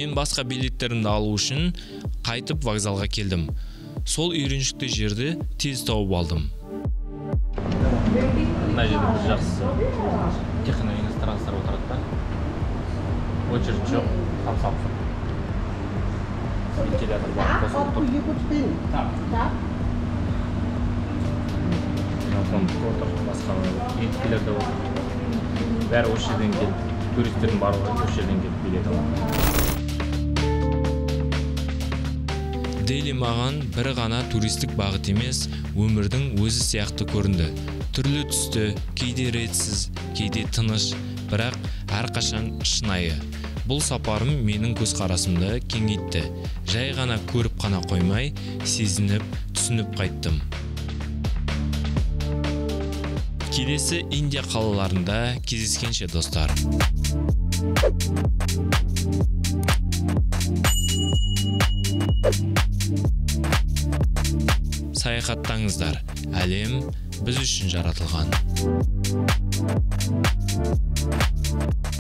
Мен басқа билеттерімді алу үшін қайтып вокзалға келдім. Сол үйреншікті жерді тез тауып алдым. Мына жерде бір жақсы тек қана иностранецтер отырады да. Очередь жоқ, самсақ. Вентилятор бар, қосылып тұр. Басқа еттілер де отыр. Бәрі осы жерден келіп, туристердің барлығы осы жерден келіп билет алады. Дели маған бір ғана туристік бағыт емес, өмірдің өзі сияқты көрінді. Түрлі түсті, кейде ретсіз, кейде тыныш, бірақ әрқашан шынайы. Бұл сапарым менің көзқарасымды кеңейтті. Жай ғана көріп қана қоймай, сезініп, түсініп қайттым. Келесі Индия қалаларында кездескенше достар. Саяхаттаңыздар. Әлем біз үшін жаратылған.